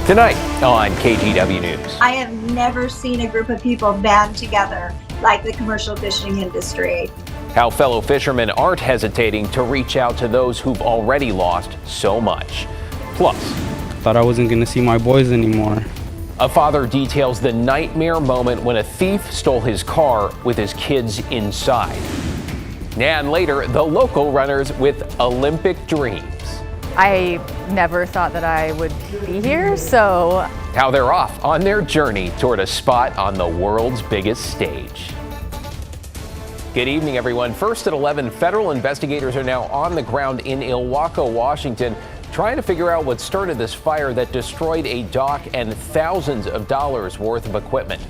Tonight on KGW News. I have never seen a group of people band together like the commercial fishing industry. How fellow fishermen aren't hesitating to reach out to those who've already lost so much. Plus, thought I wasn't going to see my boys anymore. A father details the nightmare moment when a thief stole his car with his kids inside. And later, the local runners with Olympic dreams. I never thought that I would be here, so... How they're off on their journey toward a spot on the world's biggest stage. Good evening, everyone. First at 11, federal investigators are now on the ground in Ilwaco, Washington, trying to figure out what started this fire that destroyed a dock and thousands of dollars worth of equipment.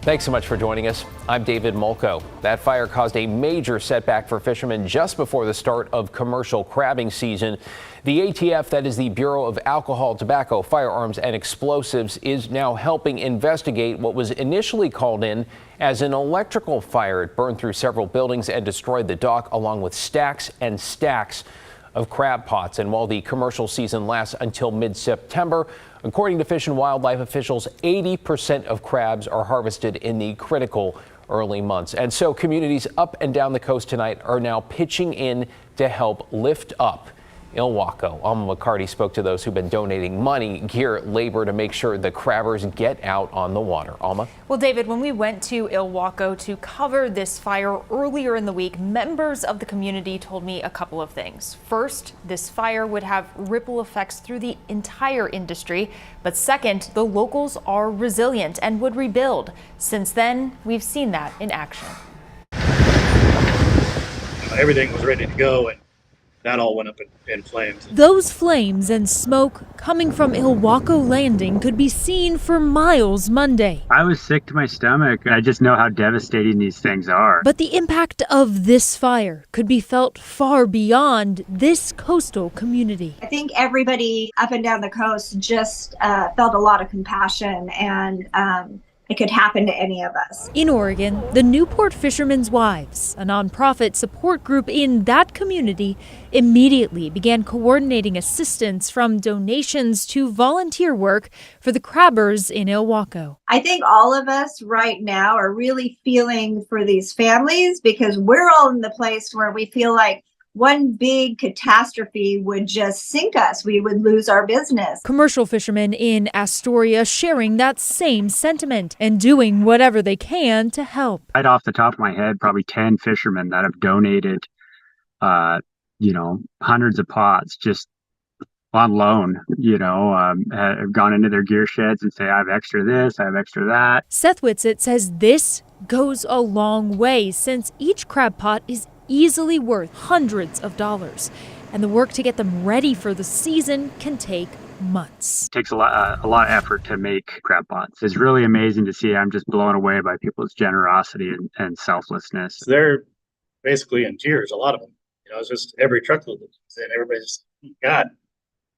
Thanks so much for joining us. I'm David Mulco. That fire caused a major setback for fishermen just before the start of commercial crabbing season. The ATF, that is the Bureau of Alcohol, Tobacco, Firearms and Explosives, is now helping investigate what was initially called in as an electrical fire. It burned through several buildings and destroyed the dock along with stacks and stacks of crab pots. And while the commercial season lasts until mid-September, according to Fish and Wildlife officials, 80% of crabs are harvested in the critical early months. And so communities up and down the coast tonight are now pitching in to help lift up Ilwaco. Alma McCarty spoke to those who've been donating money, gear, labor to make sure the crabbers get out on the water. Alma? Well, David, when we went to Ilwaco to cover this fire earlier in the week, members of the community told me a couple of things. First, this fire would have ripple effects through the entire industry. But second, the locals are resilient and would rebuild. Since then, we've seen that in action. Everything was ready to go, and that all went up in flames. Those flames and smoke coming from Ilwaco Landing could be seen for miles Monday. I was sick to my stomach. I just know how devastating these things are. But the impact of this fire could be felt far beyond this coastal community. I think everybody up and down the coast just felt a lot of compassion, and it could happen to any of us. In Oregon, the Newport Fishermen's Wives, a nonprofit support group in that community, immediately began coordinating assistance from donations to volunteer work for the crabbers in Ilwaco. I think all of us right now are really feeling for these families, because we're all in the place where we feel like one big catastrophe would just sink us. We would lose our business. Commercial fishermen in Astoria sharing that same sentiment and doing whatever they can to help. Right off the top of my head, probably 10 fishermen that have donated, hundreds of pots just on loan, have gone into their gear sheds and say, I have extra this, I have extra that. Seth Whitsett says this goes a long way, since each crab pot is easily worth hundreds of dollars, and the work to get them ready for the season can take months. It takes a lot of effort to make crab pots. It's really amazing to see. I'm just blown away by people's generosity and selflessness. They're basically in tears, a lot of them. It's just every truckload that comes in, everybody's just, God.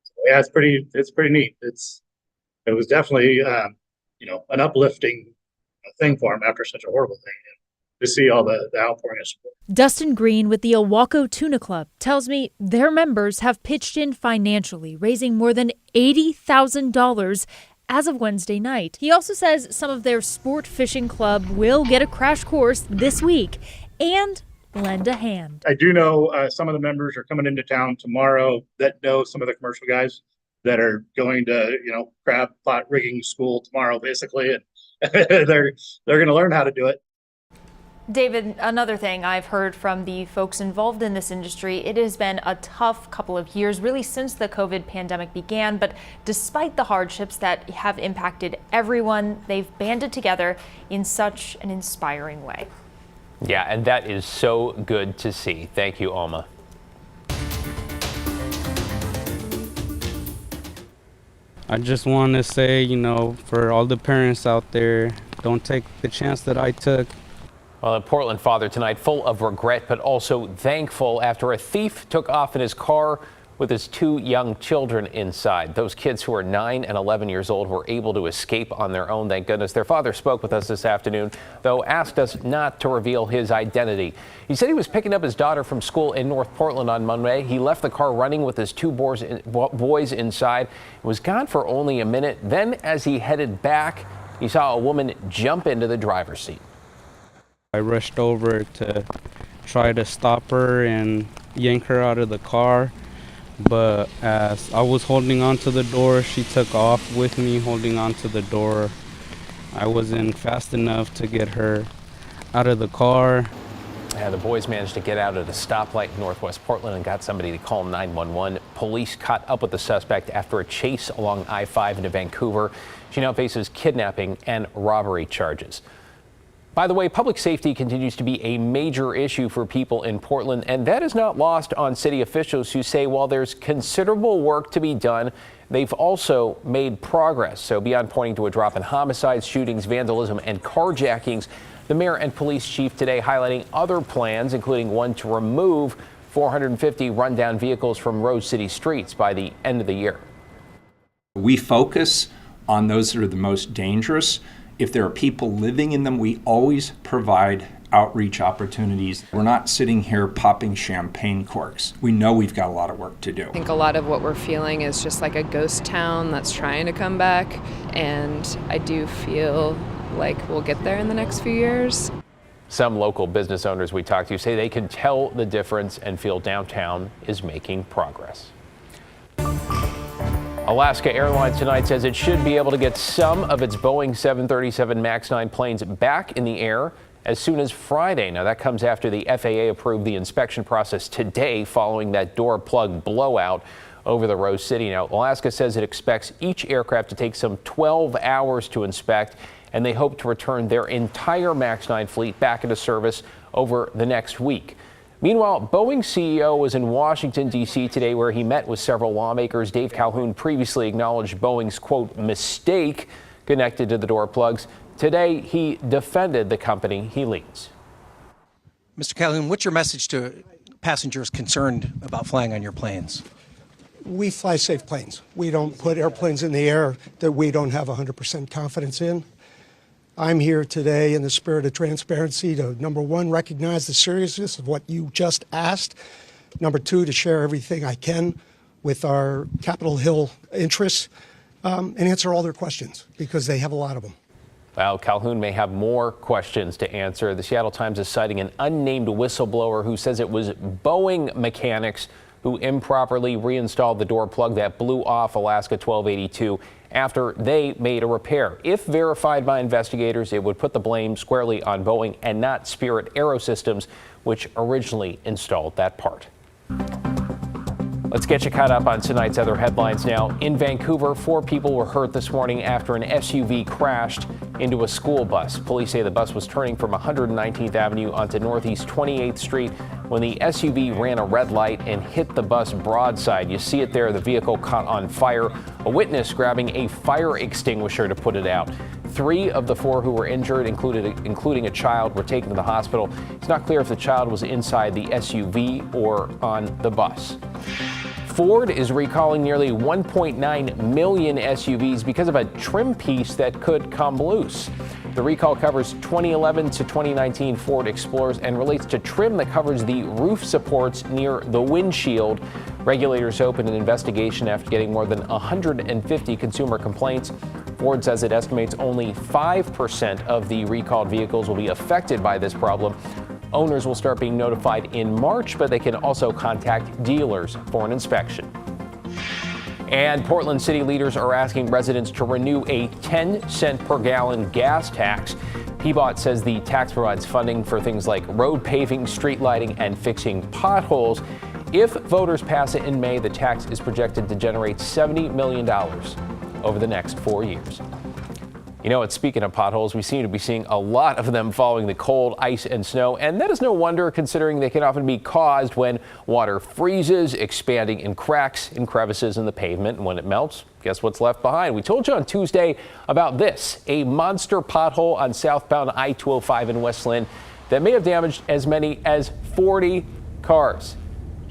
So, yeah, it's pretty neat. It was definitely an uplifting thing for them after such a horrible thing. To see all the outpouring of support. Dustin Green with the Ilwaco Tuna Club tells me their members have pitched in financially, raising more than $80,000 as of Wednesday night. He also says some of their sport fishing club will get a crash course this week and lend a hand. I do know some of the members are coming into town tomorrow that know some of the commercial guys that are going to, crab pot rigging school tomorrow, basically, and they're going to learn how to do it. David, another thing I've heard from the folks involved in this industry, it has been a tough couple of years, really since the COVID pandemic began. But despite the hardships that have impacted everyone, they've banded together in such an inspiring way. Yeah, and that is so good to see. Thank you, Alma. I just want to say, for all the parents out there, don't take the chance that I took. Well, a Portland father tonight full of regret, but also thankful after a thief took off in his car with his 2 young children inside. Those kids who are 9 and 11 years old were able to escape on their own, thank goodness. Their father spoke with us this afternoon, though asked us not to reveal his identity. He said he was picking up his daughter from school in North Portland on Monday. He left the car running with his 2 boys inside, was gone for only a minute. Then as he headed back, he saw a woman jump into the driver's seat. I rushed over to try to stop her and yank her out of the car, but as I was holding on to the door, she took off with me holding on to the door. I wasn't fast enough to get her out of the car. The boys managed to get out at a stoplight in Northwest Portland and got somebody to call 911. Police caught up with the suspect after a chase along I-5 into Vancouver. She now faces kidnapping and robbery charges. By the way, public safety continues to be a major issue for people in Portland, and that is not lost on city officials who say while there's considerable work to be done, they've also made progress. So beyond pointing to a drop in homicides, shootings, vandalism, and carjackings, the mayor and police chief today highlighting other plans, including one to remove 450 rundown vehicles from Rose City streets by the end of the year. We focus on those that are the most dangerous. If there are people living in them, we always provide outreach opportunities. We're not sitting here popping champagne corks. We know we've got a lot of work to do. I think a lot of what we're feeling is just like a ghost town that's trying to come back, and I do feel like we'll get there in the next few years. Some local business owners we talked to say they can tell the difference and feel downtown is making progress. Alaska Airlines tonight says it should be able to get some of its Boeing 737 MAX 9 planes back in the air as soon as Friday. Now that comes after the FAA approved the inspection process today following that door plug blowout over the Rose City. Now Alaska says it expects each aircraft to take some 12 hours to inspect, and they hope to return their entire MAX 9 fleet back into service over the next week. Meanwhile, Boeing CEO was in Washington, D.C. today where he met with several lawmakers. Dave Calhoun previously acknowledged Boeing's, quote, mistake connected to the door plugs. Today, he defended the company he leads. Mr. Calhoun, what's your message to passengers concerned about flying on your planes? We fly safe planes. We don't put airplanes in the air that we don't have 100% confidence in. I'm here today in the spirit of transparency to, number one, recognize the seriousness of what you just asked. Number two, to share everything I can with our Capitol Hill interests and answer all their questions because they have a lot of them. Well, Calhoun may have more questions to answer. The Seattle Times is citing an unnamed whistleblower who says it was Boeing mechanics who improperly reinstalled the door plug that blew off Alaska 1282 after they made a repair. If verified by investigators, it would put the blame squarely on Boeing and not Spirit Aerosystems, which originally installed that part. Let's get you caught up on tonight's other headlines now. In Vancouver, 4 people were hurt this morning after an SUV crashed into a school bus. Police say the bus was turning from 119th Avenue onto Northeast 28th Street when the SUV ran a red light and hit the bus broadside. You see it there, the vehicle caught on fire. A witness grabbing a fire extinguisher to put it out. 3 of the 4 who were injured, including a child, were taken to the hospital. It's not clear if the child was inside the SUV or on the bus. Ford is recalling nearly 1.9 million SUVs because of a trim piece that could come loose. The recall covers 2011 to 2019 Ford Explorers and relates to trim that covers the roof supports near the windshield. Regulators opened an investigation after getting more than 150 consumer complaints. Ford says it estimates only 5% of the recalled vehicles will be affected by this problem. Owners will start being notified in March, but they can also contact dealers for an inspection. And Portland city leaders are asking residents to renew a 10-cent per gallon gas tax. PBOT says the tax provides funding for things like road paving, street lighting, and fixing potholes. If voters pass it in May, the tax is projected to generate $70 million over the next 4 years. You know what, speaking of potholes, we seem to be seeing a lot of them following the cold, ice, and snow, and that is no wonder considering they can often be caused when water freezes, expanding in cracks and crevices in the pavement, and when it melts, guess what's left behind? We told you on Tuesday about this, a monster pothole on southbound I-205 in West Lynn that may have damaged as many as 40 cars.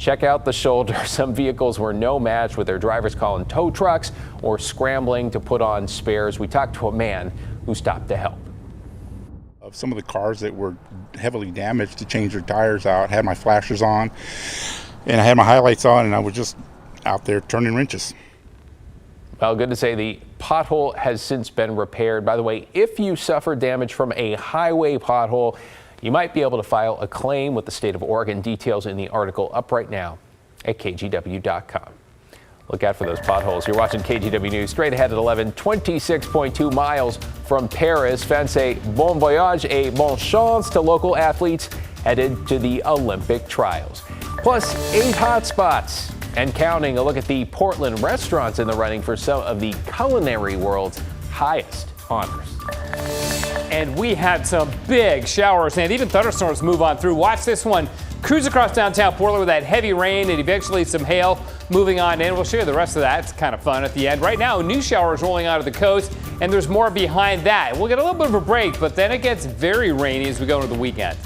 Check out the shoulder. Some vehicles were no match, with their drivers calling tow trucks or scrambling to put on spares. We talked to a man who stopped to help. Of some of the cars that were heavily damaged, to change their tires out, had my flashers on, and I had my highlights on, and I was just out there turning wrenches. Well, good to say the pothole has since been repaired. By the way, if you suffer damage from a highway pothole, you might be able to file a claim with the state of Oregon. Details in the article up right now at KGW.com. Look out for those potholes. You're watching KGW News. Straight ahead at 11, 26.2 miles from Paris. Fans say bon voyage et bonne chance to local athletes headed to the Olympic trials. Plus 8 hot spots and counting. A look at the Portland restaurants in the running for some of the culinary world's highest honors. And we had some big showers and even thunderstorms move on through. Watch this one. Cruise across downtown Portland with that heavy rain and eventually some hail moving on in. We'll show you the rest of that. It's kind of fun at the end. Right now, new showers rolling out of the coast, and there's more behind that. We'll get a little bit of a break, but then it gets very rainy as we go into the weekend.